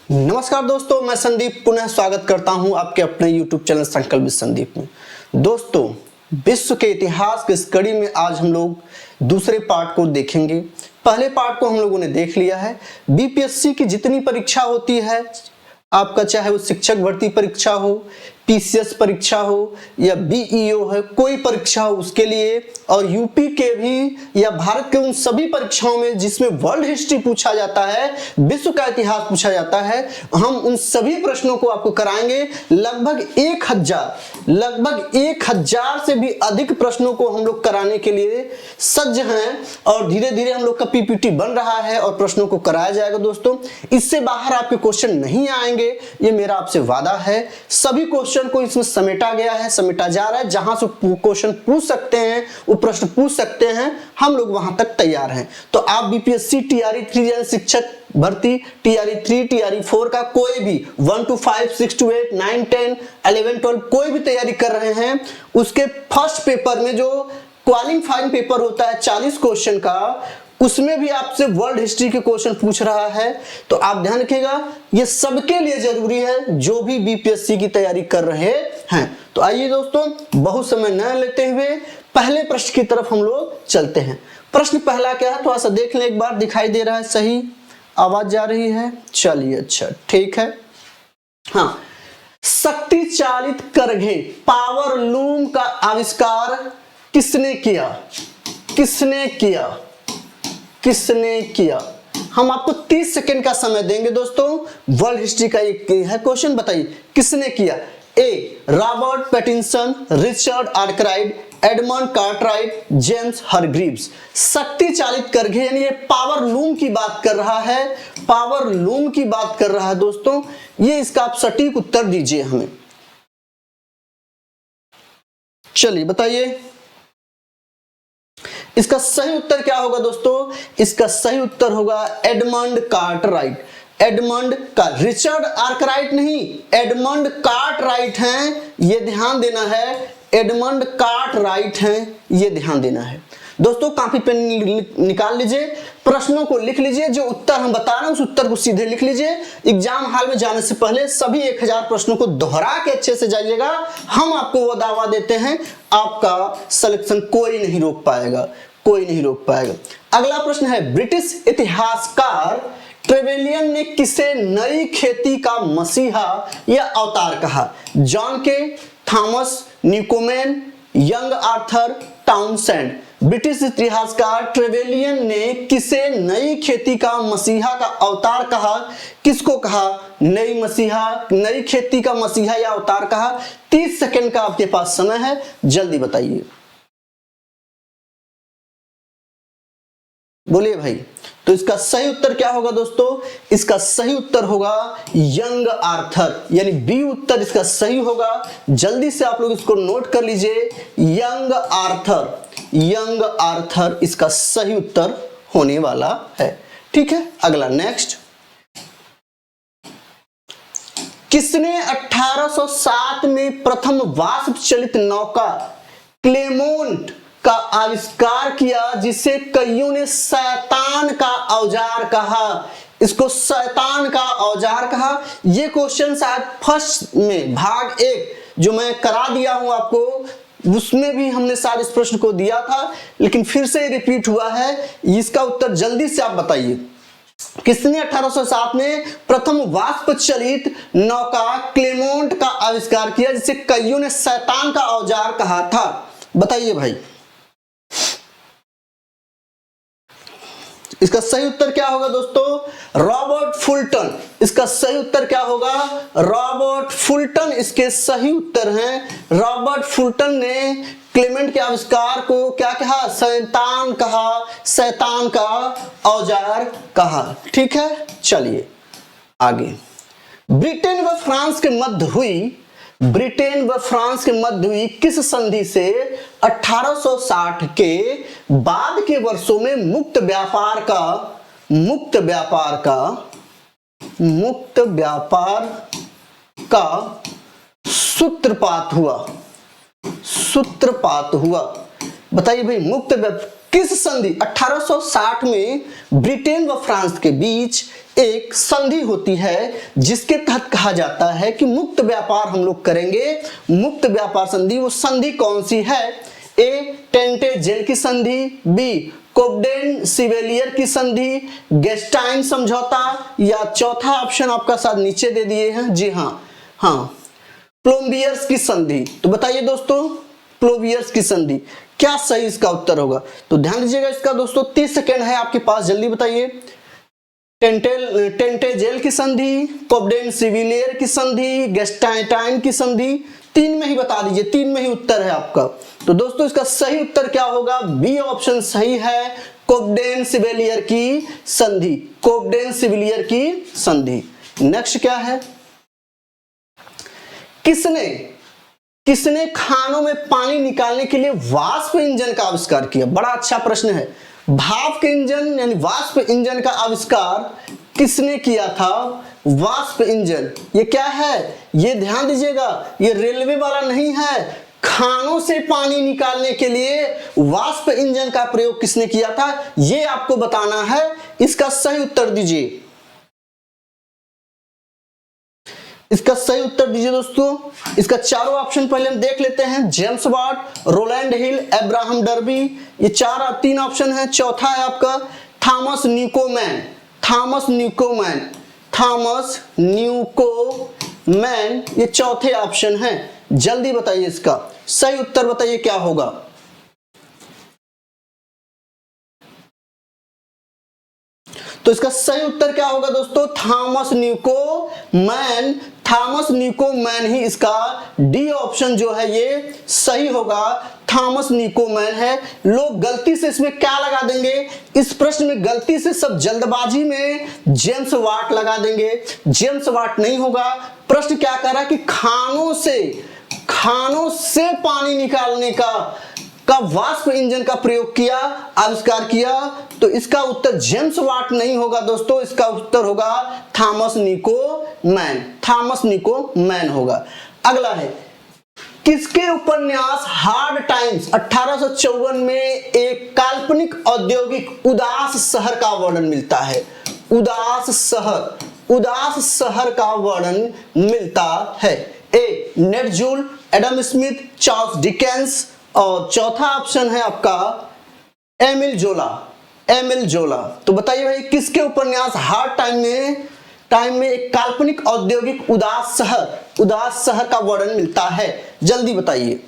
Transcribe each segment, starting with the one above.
नमस्कार दोस्तों, मैं संदीप पुनः स्वागत करता हूं आपके अपने YouTube चैनल संकल्प विद संदीप में। दोस्तों, विश्व के इतिहास की इस कड़ी में आज हम लोग दूसरे पार्ट को देखेंगे। पहले पार्ट को हम लोगों ने देख लिया है। बीपीएससी की जितनी परीक्षा होती है आपका, चाहे वो शिक्षक भर्ती परीक्षा हो, पीसीएस परीक्षा हो या बीईओ है, कोई परीक्षा हो उसके लिए, और यूपी के भी या भारत के उन सभी परीक्षाओं में जिसमें वर्ल्ड हिस्ट्री पूछा जाता है, विश्व का इतिहास पूछा जाता है, हम उन सभी प्रश्नों को आपको कराएंगे। लगभग 1000 से भी अधिक प्रश्नों को हम लोग कराने के लिए सज्ज हैं और धीरे धीरे हम लोग का पीपीटी बन रहा है और प्रश्नों को कराया जाएगा। दोस्तों, इससे बाहर आपके क्वेश्चन नहीं आएंगे, ये मेरा आपसे वादा है। सभी क्वेश्चन को इसमें समेटा गया है, समेटा जा रहा है। जहां से क्वेश्चन पूछ सकते हैं वो प्रश्न पूछ सकते हैं, हम लोग वहां तक तैयार हैं। तो आप बीपीएससी टीआरई 3 शिक्षक भर्ती, टीआरई 3, टीआरई 4 का कोई भी 1 to 5, 6 to 8, 9, 10, 11, 12 कोई भी तैयारी कर रहे हैं, उसके फर्स्ट पेपर में जो क्वालिफाइंग पेपर होता है 40 क्वेश्चन का, उसमें भी आपसे वर्ल्ड हिस्ट्री के क्वेश्चन पूछ रहा है। तो आप ध्यान रखिएगा, ये सबके लिए जरूरी है जो भी बीपीएससी की तैयारी कर रहे हैं। तो आइए दोस्तों, बहुत समय न लेते हुए पहले प्रश्न की तरफ हम लोग चलते हैं। प्रश्न पहला क्या है, थोड़ा सा देख लें एक बार। दिखाई दे रहा है? सही आवाज जा रही है? चलिए, अच्छा ठीक है। हाँ, शक्ति चालित करघे पावर लूम का आविष्कार किसने किया? किसने किया? किसने किया? हम आपको 30 सेकंड का समय देंगे दोस्तों। वर्ल्ड हिस्ट्री का एक है क्वेश्चन, बताइए किसने किया। A Robert Pattinson, Richard Arkwright, Edmund Cartwright, James Hargreaves. शक्ति चालित करघे यानी ये पावर लूम की बात कर रहा है, पावर लूम की बात कर रहा है दोस्तों। ये इसका आप सटीक उत्तर दीजिए हमें। चलिए बताइए, इसका सही उत्तर क्या होगा दोस्तों? इसका सही उत्तर होगा एडमंड कार्टराइट। एडमंड का, रिचर्ड आर्कराइट नहीं, एडमंड कार्टराइट हैं, ये ध्यान देना है। एडमंड कार्टराइट हैं, ये ध्यान देना है। दोस्तों, कॉपी पेन निकाल लीजिए, प्रश्नों को लिख लीजिए, जो उत्तर हम बता रहे हैं उस उत्तर को सीधे लिख लीजिए। एग्जाम हॉल में जाने से पहले सभी 1000 प्रश्नों को दोहरा के अच्छे से जाइएगा। हम आपको वो दावा देते हैं, आपका सिलेक्शन कोई नहीं रोक पाएगा, कोई नहीं रोक पाएगा। अगला प्रश्न है, ब्रिटिश इतिहासकार ट्रेवेलियन ने किसे नई खेती का मसीहा या अवतार कहा? John Kay, Thomas, Newcomen, Young Arthur, Townsend. British इतिहासकार ट्रेवेलियन ने किसे नई खेती का मसीहा का अवतार कहा? किसको कहा नई मसीहा, नई खेती का मसीहा या अवतार कहा? 30 सेकंड का आपके पास समय है, जल्दी बताइए, बोलिए भाई। तो इसका सही उत्तर क्या होगा दोस्तों? इसका सही उत्तर होगा यंग आर्थर, यानी बी उत्तर इसका सही होगा। जल्दी से आप लोग इसको नोट कर लीजिए, यंग आर्थर। यंग आर्थर इसका सही उत्तर होने वाला है। ठीक है, अगला नेक्स्ट। किसने 1807 में प्रथम वाष्प चलित नौका क्लेमोंट का आविष्कार किया, जिसे कईयों ने शैतान का औजार कहा? इसको शैतान का औजार कहा। ये क्वेश्चन शायद फर्स्ट में भाग 1 जो मैं करा दिया हूं आपको, उसमें भी हमने शायद इस प्रश्न को दिया था, लेकिन फिर से रिपीट हुआ है। इसका उत्तर जल्दी से आप बताइए। किसने 1807 में प्रथम वाष्प चलित नौका क्लेमोंट का आविष्कार किया, जिसे कईयों ने शैतान का औजार कहा था? बताइए भाई। इसका सही उत्तर क्या होगा दोस्तों? Robert Fulton. इसका सही उत्तर क्या होगा? रॉबर्ट फुल्टन इसके सही उत्तर हैं। रॉबर्ट फुल्टन ने क्लेमेंट के आविष्कार को क्या कहा? शैतान कहा, शैतान का औजार कहा। ठीक है, चलिए आगे। ब्रिटेन व फ्रांस के मध्य हुई, ब्रिटेन व फ्रांस के मध्य हुई किस संधि से 1860 के बाद के वर्षों में मुक्त व्यापार का सूत्रपात हुआ? बताइए भाई, मुक्त किस संधि 1860 में ब्रिटेन व फ्रांस के बीच एक संधि होती है जिसके तहत कहा जाता है कि मुक्त व्यापार हम लोग करेंगे। मुक्त व्यापार संधि, वो संधि कौन सी है? ए टेंटे-जेल की संधि, बी कोबडेन सिवेलियर की संधि, गेस्टाइन समझौता, या चौथा ऑप्शन आपका साथ नीचे दे दिए हैं, जी हाँ प्लोम्बियर्स की संधि। तो बताइए दोस्तों, प्लोम्बियर्स की संधि क्या सही इसका उत्तर होगा? तो ध्यान दीजिएगा इसका दोस्तों, 30 सेकेंड है आपके पास, जल्दी बताइए। टेंटे-जेल की संधि, कोबडेन सिविलियर की संधि, गेस्टाइन की संधि, तीन में ही बता दीजिए, तीन में ही उत्तर है आपका। तो दोस्तों इसका सही उत्तर क्या होगा? बी ऑप्शन सही है, कोबडेन सिविलियर की संधि, कोबडेन सिविलियर की संधि। नेक्स्ट क्या है? किसने खानों में पानी निकालने के लिए वाष्प इंजन का आविष्कार किया? बड़ा अच्छा प्रश्न है। भाप के इंजन यानी वाष्प इंजन का आविष्कार किसने किया था? वाष्प इंजन, ये क्या है? ये ध्यान दीजिएगा, ये रेलवे वाला नहीं है। खानों से पानी निकालने के लिए वाष्प इंजन का प्रयोग किसने किया था, ये आपको बताना है। इसका सही उत्तर दीजिए, इसका सही उत्तर दीजिए दोस्तों। इसका चारों ऑप्शन पहले हम देख लेते हैं। जेम्स वाट, रोलैंड हिल, अब्राहम डर्बी, ये तीन ऑप्शन है। चौथा है आपका थॉमस न्यूकोमैन, थॉमस न्यूकोमैन, ये चौथे ऑप्शन है। जल्दी बताइए इसका सही उत्तर, बताइए क्या होगा? तो इसका सही उत्तर क्या होगा दोस्तों? थॉमस न्यूकोमैन ही इसका डी ऑप्शन जो है ये सही होगा। थॉमस न्यूकोमैन है। लोग गलती से इसमें क्या लगा देंगे, इस प्रश्न में गलती से सब जल्दबाजी में जेम्स वाट लगा देंगे। जेम्स वाट नहीं होगा। प्रश्न क्या कर रहा है कि खानों से पानी निकालने का वाष्प इंजन का प्रयोग किया, आविष्कार किया। तो इसका उत्तर जेम्स वाट नहीं होगा दोस्तों, इसका उत्तर होगा थॉमस न्यूकोमैन होगा। अगला है, किसके उपन्यास हार्ड टाइम्स 1854 में एक काल्पनिक औद्योगिक उदास शहर का वर्णन मिलता है? उदास शहर का वर्णन मिलता है। ए नेटजूल, एडम स्मिथ, चार्ल्स डिकेंस, और चौथा ऑप्शन है आपका एमिल जोला। तो बताइए भाई, किसके उपन्यास हार्ड टाइम में एक काल्पनिक औद्योगिक उदास शहर का वर्णन मिलता है? जल्दी बताइए।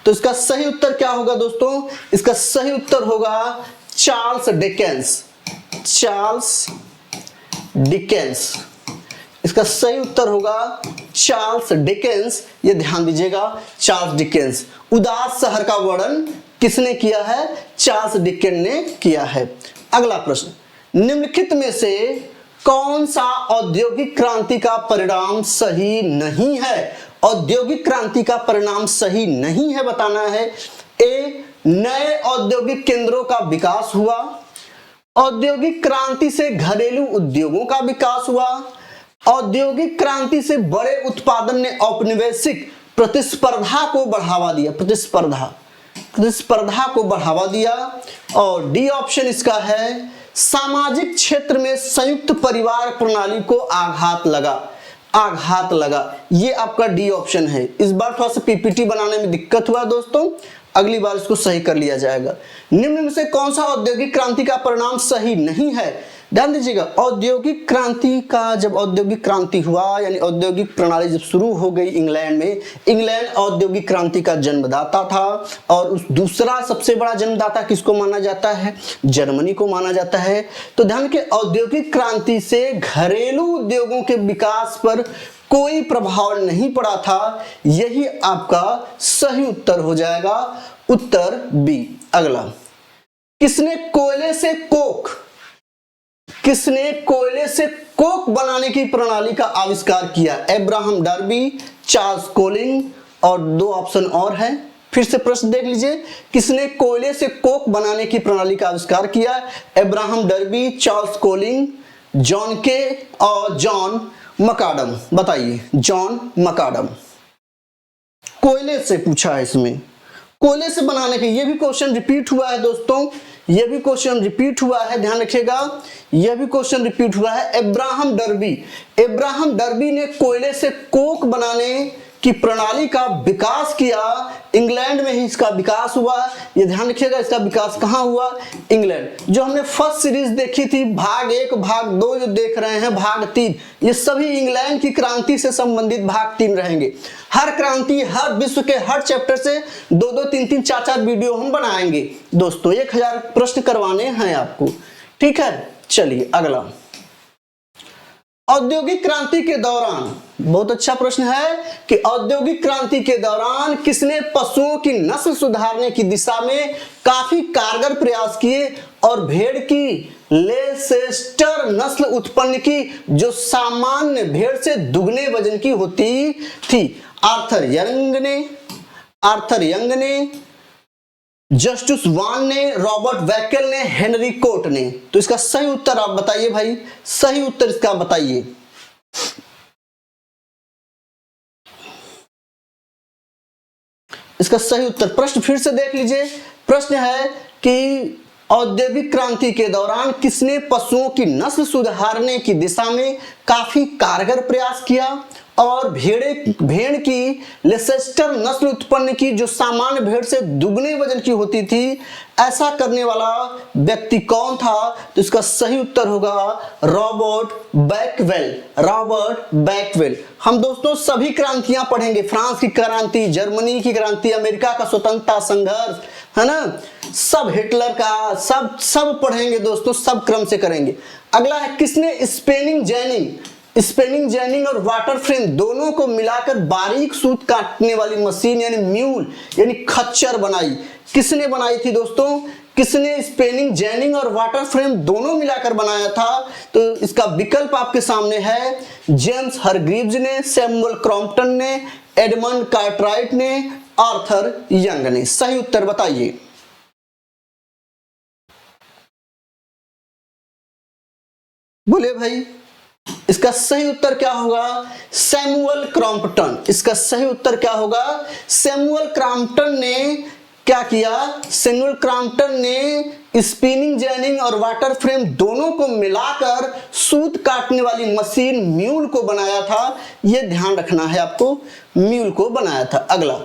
तो इसका सही उत्तर क्या होगा दोस्तों? इसका सही उत्तर होगा चार्ल्स डिकेंस। इसका सही उत्तर होगा चार्ल्स डिकेंस। ये ध्यान दीजिएगा, चार्ल्स डिकेंस। उदास शहर का वर्णन किसने किया है? चार्ल्स डिकेंस ने किया है। अगला प्रश्न, निम्नलिखित में से कौन सा औद्योगिक क्रांति का परिणाम सही नहीं है? औद्योगिक क्रांति का परिणाम सही नहीं है बताना है। ए नए औद्योगिक केंद्रों का विकास हुआ, औद्योगिक क्रांति से घरेलू उद्योगों का विकास हुआ, औद्योगिक क्रांति से बड़े उत्पादन ने औपनिवेशिक प्रतिस्पर्धा को बढ़ावा दिया, और डी ऑप्शन इसका है सामाजिक क्षेत्र में संयुक्त परिवार प्रणाली को आघात लगा। ये आपका डी ऑप्शन है। इस बार थोड़ा सा पीपीटी बनाने में दिक्कत हुआ दोस्तों, अगली बार इसको सही कर लिया जाएगा। निम्न में से कौन सा औद्योगिक क्रांति का परिणाम सही नहीं है? ध्यान दीजिएगा, औद्योगिक क्रांति हुआ यानी औद्योगिक प्रणाली जब शुरू हो गई इंग्लैंड में, इंग्लैंड औद्योगिक क्रांति का जन्मदाता था। और उस दूसरा सबसे बड़ा जन्मदाता किसको माना जाता है? जर्मनी को माना जाता है। तो ध्यान के औद्योगिक क्रांति से घरेलू उद्योगों के विकास पर कोई प्रभाव नहीं पड़ा था। यही आपका सही उत्तर हो जाएगा, उत्तर बी। अगला, किसने कोयले से कोक बनाने की प्रणाली का आविष्कार किया? अब्राहम डर्बी, चार्ल्स कोलिंग, और दो ऑप्शन और हैं। फिर से प्रश्न देख लीजिए, किसने कोयले से कोक बनाने की प्रणाली का आविष्कार किया? Abraham Darby, Charles Colling, John Kay और जॉन मकाडम। बताइए, जॉन मकाडम। कोयले से पूछा है इसमें, कोयले से बनाने के, ये भी क्वेश्चन रिपीट हुआ है दोस्तों, ये भी क्वेश्चन रिपीट हुआ है, ध्यान रखिएगा, यह भी क्वेश्चन रिपीट हुआ है। अब्राहम डर्बी ने कोयले से कोक बनाने की प्रणाली का विकास किया, इंग्लैंड में ही इसका विकास हुआ। ये ध्यान रखिएगा, इसका विकास कहाँ हुआ? इंग्लैंड। जो हमने फर्स्ट सीरीज देखी थी, भाग 1 भाग 2 जो देख रहे हैं, भाग 3, ये सभी इंग्लैंड की क्रांति से संबंधित भाग 3 रहेंगे। हर क्रांति, हर विश्व के हर चैप्टर से 2-2, 3-3, 4-4 वीडियो हम बनाएंगे दोस्तों। 1000 प्रश्न करवाने हैं आपको, ठीक है। चलिए अगला, औद्योगिक क्रांति के दौरान, बहुत अच्छा प्रश्न है कि औद्योगिक क्रांति के दौरान किसने पशुओं की नस्ल सुधारने की दिशा में काफी कारगर प्रयास किए और भेड़ की लेसेस्टर नस्ल उत्पन्न की, जो सामान्य भेड़ से दुगने वजन की होती थी? आर्थर यंग ने, जस्टिस वान ने, रॉबर्ट वैकेल ने, हेनरी कोट ने। तो इसका सही उत्तर आप बताइए भाई, सही उत्तर इसका बताइए। इसका सही उत्तर, प्रश्न फिर से देख लीजिए। प्रश्न है कि औद्योगिक क्रांति के दौरान किसने पशुओं की नस्ल सुधारने की दिशा में काफी कारगर प्रयास किया और भेड़ की लेसेस्टर नस्ल उत्पन्न की, जो सामान्य भेड़ से दुगने वजन की होती थी? ऐसा करने वाला व्यक्ति कौन था? तो इसका सही उत्तर होगा रॉबर्ट बैकवेल। हम दोस्तों सभी क्रांतियां पढ़ेंगे, फ्रांस की क्रांति, जर्मनी की क्रांति, अमेरिका का स्वतंत्रता संघर्ष, है ना, सब हिटलर का, सब पढ़ेंगे दोस्तों, सब क्रम से करेंगे। अगला है, किसने स्पेनिंग जैनिंग और वाटर फ्रेम दोनों को मिलाकर बारीक सूत काटने वाली मशीन यानी म्यूल यानी खच्चर बनाई? किसने बनाई थी दोस्तों? किसने स्पेनिंग जैनिंग और वाटर फ्रेम दोनों मिलाकर बनाया था? तो इसका विकल्प आपके सामने है, जेम्स हरग्रीव्स ने, सैमुअल क्रॉम्पटन ने, एडमंड कार्टराइट ने, आर्थर यंग ने। सही उत्तर बताइए। बोले भाई, इसका सही उत्तर क्या होगा? Samuel Crompton. इसका सही उत्तर क्या होगा? सैमुअल क्रॉम्पटन ने क्या किया? सैमुअल क्रॉम्पटन ने स्पिनिंग जैनिंग और वाटर फ्रेम दोनों को मिलाकर सूत काटने वाली मशीन म्यूल को बनाया था। यह ध्यान रखना है आपको, म्यूल को बनाया था। अगला,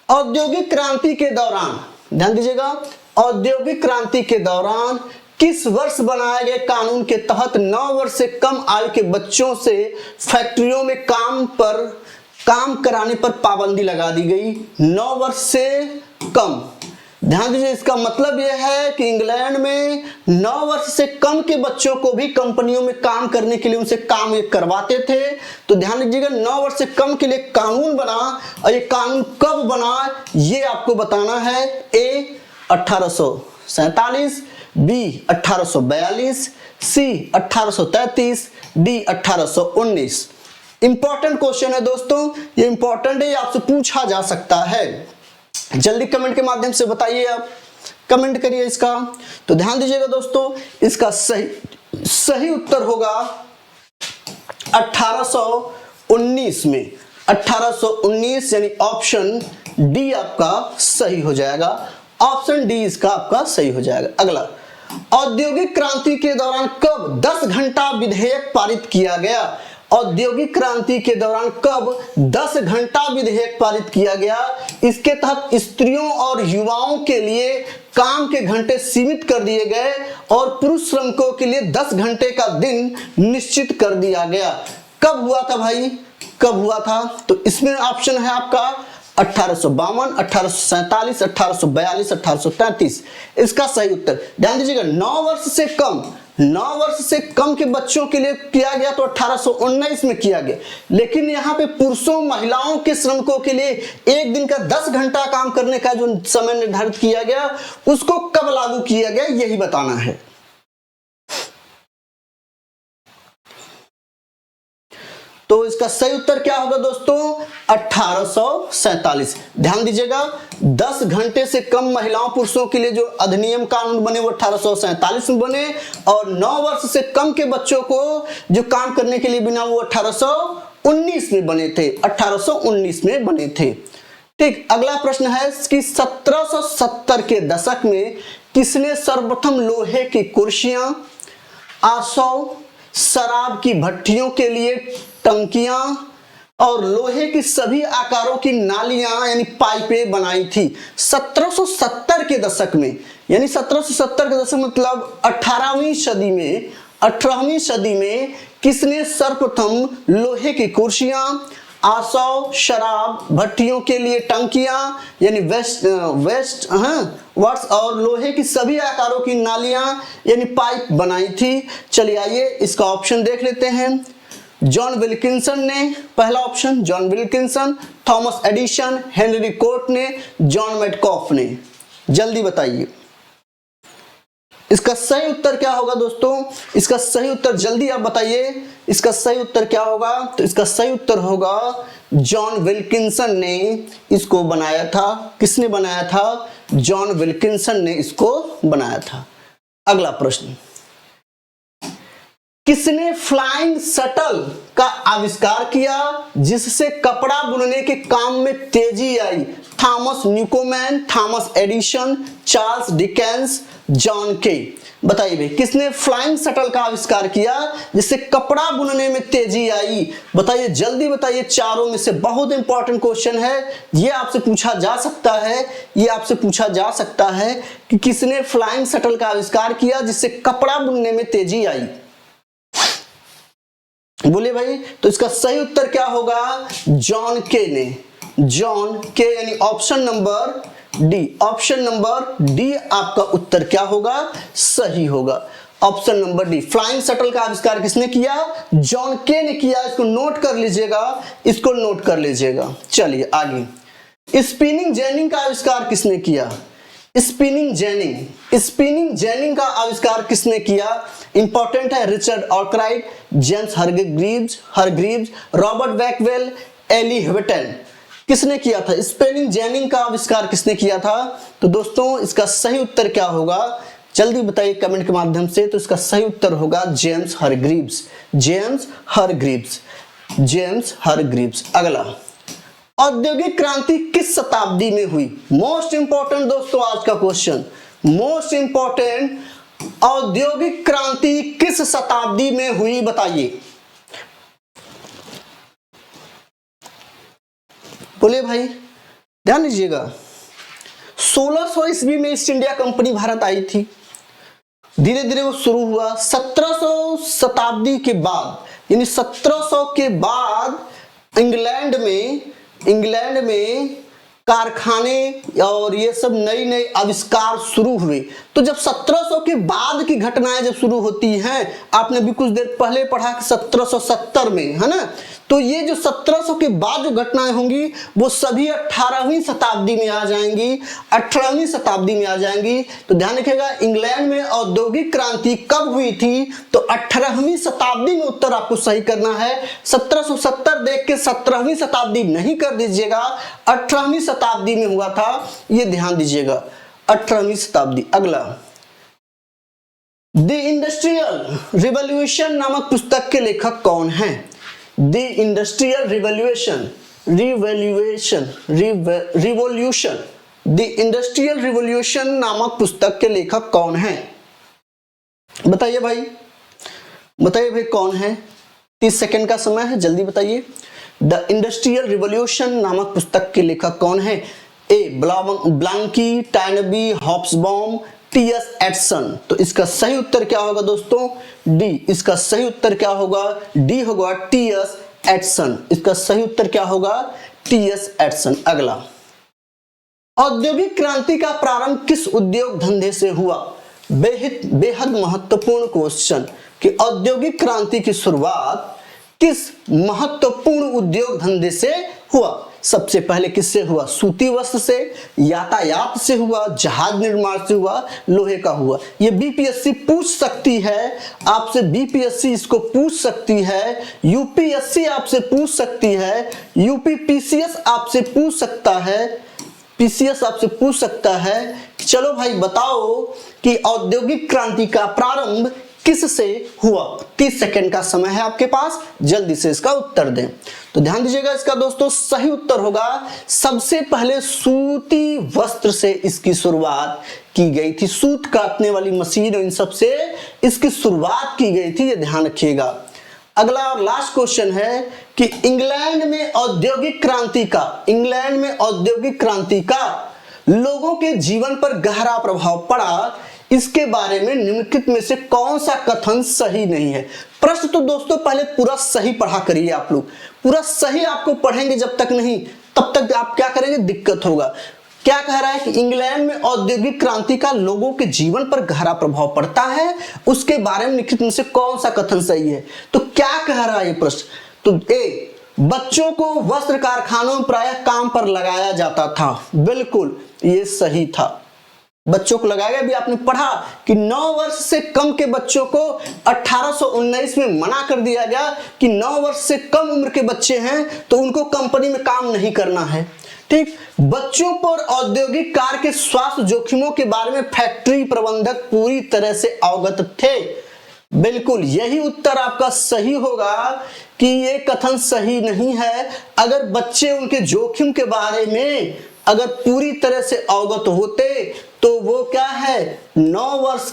औद्योगिक क्रांति के दौरान, ध्यान दीजिएगा, औद्योगिक क्रांति के दौरान किस वर्ष बनाए गए कानून के तहत 9 वर्ष से कम आयु के बच्चों से फैक्ट्रियों में काम कराने पर पाबंदी लगा दी गई? 9 वर्ष से कम। ध्यान दीजिए, इसका मतलब यह है कि इंग्लैंड में 9 वर्ष से कम के बच्चों को भी कंपनियों में काम करने के लिए उनसे काम ये करवाते थे। तो ध्यान दीजिएगा, 9 वर्ष से कम के लिए कानून बना, और ये कानून कब बना ये आपको बताना है। ए 1847, बी 1842, सी 1833, डी 1819। इंपॉर्टेंट क्वेश्चन है दोस्तों, ये इंपॉर्टेंट है, आपसे पूछा जा सकता है। जल्दी कमेंट के माध्यम से बताइए, आप कमेंट करिए इसका। तो ध्यान दीजिएगा दोस्तों, इसका सही उत्तर होगा 1819 में। 1819 यानी ऑप्शन डी आपका सही हो जाएगा। ऑप्शन डी इसका आपका सही हो जाएगा। अगला, औद्योगिक क्रांति के दौरान कब 10 घंटा विधेयक पारित किया गया? औद्योगिक क्रांति के दौरान कब 10 घंटा विधेयक पारित किया गया? इसके तहत स्त्रियों और युवाओं के लिए काम के घंटे सीमित कर दिए गए और पुरुष श्रमिकों के लिए 10 घंटे का दिन निश्चित कर दिया गया। कब हुआ था भाई, कब हुआ था? तो इसमें ऑप्शन है आपका 1852, 1847, 1842, 1833। इसका सही उत्तर ध्यान दीजिएगा, 9 वर्ष से कम के बच्चों के लिए किया गया तो 1819 में किया गया, लेकिन यहाँ पे पुरुषों महिलाओं के श्रमिकों के लिए एक दिन का 10 घंटा काम करने का जो समय निर्धारित किया गया उसको कब लागू किया गया यही बताना है। तो इसका सही उत्तर क्या होगा दोस्तों? 1847। ध्यान दीजिएगा, 10 घंटे से कम महिलाओं पुरुषों के लिए जो अधिनियम कानून बने वो 1847 में बने, और 9 वर्ष से कम के बच्चों को जो काम करने के लिए बिना वो 1819 में बने थे। 1819 में बने थे। ठीक, अगला प्रश्न है कि 1770 के दशक में किसने सर्वप्रथम लोहे की कुर्सियां, आसव, शराब की भट्टियों के लिए टंकियां और लोहे की सभी आकारों की नालियां यानी पाइपें बनाई थी? 1770 के दशक में, यानी 1770 के दशक मतलब 18वीं सदी में किसने सर्वप्रथम लोहे की कुर्सियां, आसव, शराब भट्टियों के लिए टंकियां यानी वर्ड्स और लोहे की सभी आकारों की नालियां यानी पाइप बनाई थी? चलिए आइए इसका ऑप्शन देख लेते हैं। जॉन विल्किंसन ने, पहला option John Wilkinson, Thomas Edison, Henry Cort ने, जॉन मेटकॉफ ने। जल्दी बताइए इसका सही उत्तर क्या होगा दोस्तों? इसका सही उत्तर जल्दी आप बताइए, इसका सही उत्तर क्या होगा? तो इसका सही उत्तर होगा जॉन विल्किंसन ने इसको बनाया था। किसने बनाया था? जॉन विल्किंसन ने इसको बनाया था। अगला प्रश्न, किसने फ्लाइंग शटल का आविष्कार किया जिससे कपड़ा बुनने के काम में तेजी आई? Thomas Newcomen, Thomas Edison, Charles Dickens, John Kay. बताइए भाई किसने फ्लाइंग शटल का आविष्कार किया जिससे कपड़ा बुनने में तेजी आई? बताइए जल्दी बताइए, चारों में से बहुत इंपॉर्टेंट क्वेश्चन है, ये आपसे पूछा जा सकता है, ये आपसे पूछा जा सकता है कि किसने फ्लाइंग शटल का आविष्कार किया जिससे कपड़ा बुनने में तेजी आई? बोले भाई, तो इसका सही उत्तर क्या होगा? जॉन के ने, जॉन के, यानी option number D, option number D आपका उत्तर क्या होगा? सही होगा, option number D. Flying shuttle का आविष्कार किसने किया? जॉन के ने किया। इसको नोट कर लीजिएगा, इसको नोट कर लीजिएगा। चलिए आगे, स्पिनिंग जेनिंग का आविष्कार किसने किया? स्पिनिंग जेनिंग का आविष्कार किसने किया? इंपॉर्टेंट है, Richard Arkwright, James Hargreaves, Robert Bakewell, Eli Whitney. किसने किया था? स्पिनिंग जेनिंग का आविष्कार किसने किया था? तो दोस्तों इसका सही उत्तर क्या होगा? जल्दी बताइए कमेंट के माध्यम से। तो इसका सही उत्तर होगा जेम्स हरग्रीव्स। अगला, औद्योगिक क्रांति किस शताब्दी में हुई? मोस्ट इंपॉर्टेंट दोस्तों आज का क्वेश्चन, मोस्ट इंपॉर्टेंट, औद्योगिक क्रांति किस शताब्दी में हुई? बताइए। बोले भाई ध्यान दीजिएगा, 1600 ईस्वी में ईस्ट इंडिया कंपनी भारत आई थी। धीरे धीरे वो शुरू हुआ 1700 शताब्दी के बाद, यानी 1700 के बाद इंग्लैंड में कारखाने और ये सब नई नई आविष्कार शुरू हुए। तो जब 1700 के बाद की घटनाएं जब शुरू होती हैं, आपने भी कुछ देर पहले पढ़ा कि 1770 में, है ना? तो ये जो 1700 के बाद जो घटनाएं होंगी वो सभी 18वीं शताब्दी में आ जाएंगी, 18वीं शताब्दी में आ जाएंगी। तो ध्यान रखिएगा, इंग्लैंड में औद्योगिक क्रांति कब हुई थी? तो 18वीं शताब्दी में उत्तर आपको सही करना है। 1770 देख के 17वीं शताब्दी नहीं कर दीजिएगा, 18वीं शताब्दी में हुआ था, ये ध्यान दीजिएगा, 18वीं शताब्दी। अगला, द इंडस्ट्रियल रिवॉल्यूशन नामक पुस्तक के लेखक कौन हैं? द इंडस्ट्रियल रिवॉल्यूशन नामक पुस्तक के लेखक कौन हैं? बताइए भाई कौन है? 30 सेकंड का समय है, जल्दी बताइए। द इंडस्ट्रियल रिवॉल्यूशन नामक पुस्तक के लेखक कौन है? ए ब्लांकी, टाइनबी, हॉब्सबॉम, टी.एस. एडिसन। तो इसका सही उत्तर क्या होगा दोस्तों? डी। इसका सही उत्तर क्या होगा? डी होगा टी.एस. एडिसन। इसका सही उत्तर क्या होगा? टी.एस. एडिसन। अगला, औद्योगिक क्रांति का प्रारंभ किस उद्योग धंधे से हुआ? बेहद महत्वपूर्ण क्वेश्चन कि औद्योगिक क्रांति की शुरुआत किस महत्वपूर्ण उद्योग धंधे से हुआ? सबसे पहले किससे हुआ? सूती वस्त्र से, यातायात से हुआ, जहाज निर्माण से हुआ, लोहे का हुआ। ये बीपीएससी पूछ सकती है आपसे, बीपीएससी इसको पूछ सकती है, यूपीएससी आपसे पूछ सकती है, यूपीपीसीएस आपसे पूछ सकता है, पीसीएस आपसे पूछ सकता है। चलो भाई बताओ कि औद्योगिक क्रांति का प्रारंभ किससे हुआ? 30 सेकंड का समय है आपके पास, जल्दी से इसका उत्तर दें। तो ध्यान दीजिएगा, इसका दोस्तों सही उत्तर होगा सबसे पहले सूती वस्त्र से इसकी शुरुआत की गई थी। सूत काटने वाली मशीन और इन सब से इसकी शुरुआत की गई थी, ये ध्यान रखिएगा। अगला और लास्ट क्वेश्चन है कि इंग्लैंड में औद्योगिक क्रांति का लोगों के जीवन पर गहरा प्रभाव पड़ा, इसके बारे में निम्नलिखित में से कौन सा कथन सही नहीं है? प्रश्न तो दोस्तों पहले पूरा सही पढ़ा करिए आप लोग। पूरा सही आपको पढ़ेंगे जब तक नहीं, तब तक आप क्या करेंगे, दिक्कत होगा। क्या कह रहा है कि इंग्लैंड में औद्योगिक क्रांति का लोगों के जीवन पर गहरा प्रभाव पड़ता है, उसके बारे में निम्नलिखित में से कौन सा कथन सही है? तो क्या कह रहा है ये प्रश्न? तो ए, बच्चों को वस्त्र कारखानों में प्रायः काम पर लगाया जाता था, बिल्कुल ये सही था। बच्चों को लगाया गया, भी आपने पढ़ा कि 9 वर्ष से कम के बच्चों को 1819 में मना कर दिया गया कि 9 वर्ष से कम उम्र के बच्चे हैं तो उनको कंपनी में काम नहीं करना है। ठीक, बच्चों पर औद्योगिक कार्य के स्वास्थ्य जोखिमों के बारे में फैक्ट्री प्रबंधक पूरी तरह से अवगत थे। बिल्कुल यही उत्तर आपका सही होगा कि ये कथन सही नहीं है। अगर बच्चे उनके जोखिम के बारे में अगर पूरी तरह से अवगत होते तो वो क्या है, 9 वर्ष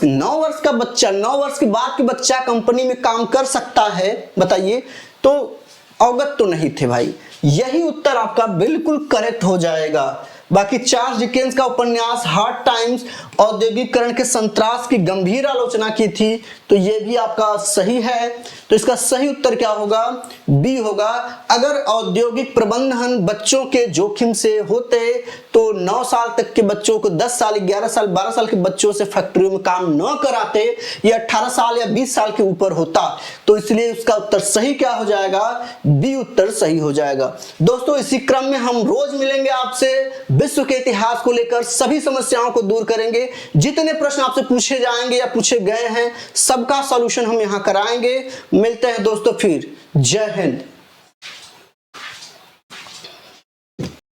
का बच्चा, 9 वर्ष के बाद के बच्चा कंपनी में काम कर सकता है, बताइए। तो अवगत तो नहीं थे भाई, यही उत्तर आपका बिल्कुल करेक्ट हो जाएगा। बाकी चार्ल्स डिकेंस का उपन्यास हार्ड टाइम्स औद्योगिकरण के संत्रास की गंभीर आलोचना की थी, तो ये भी आपका सही है। तो इसका सही उत्तर क्या होगा, बी होगा। अगर औद्योगिक प्रबंधन बच्चों के जोखिम से होते तो 9 साल तक के बच्चों को 10 साल, 11 साल, 12 साल के बच्चों से फैक्ट्रियों में काम न कराते, या 18 साल या 20 साल के ऊपर होता। तो इसलिए उसका उत्तर सही क्या हो जाएगा, बी उत्तर सही हो जाएगा। दोस्तों इसी क्रम में हम रोज मिलेंगे आपसे, विश्व के इतिहास को लेकर सभी समस्याओं को दूर करेंगे। जितने प्रश्न आपसे पूछे जाएंगे या पूछे गए हैं सबका सॉल्यूशन हम यहां कराएंगे। मिलते हैं दोस्तों फिर, जय हिंद।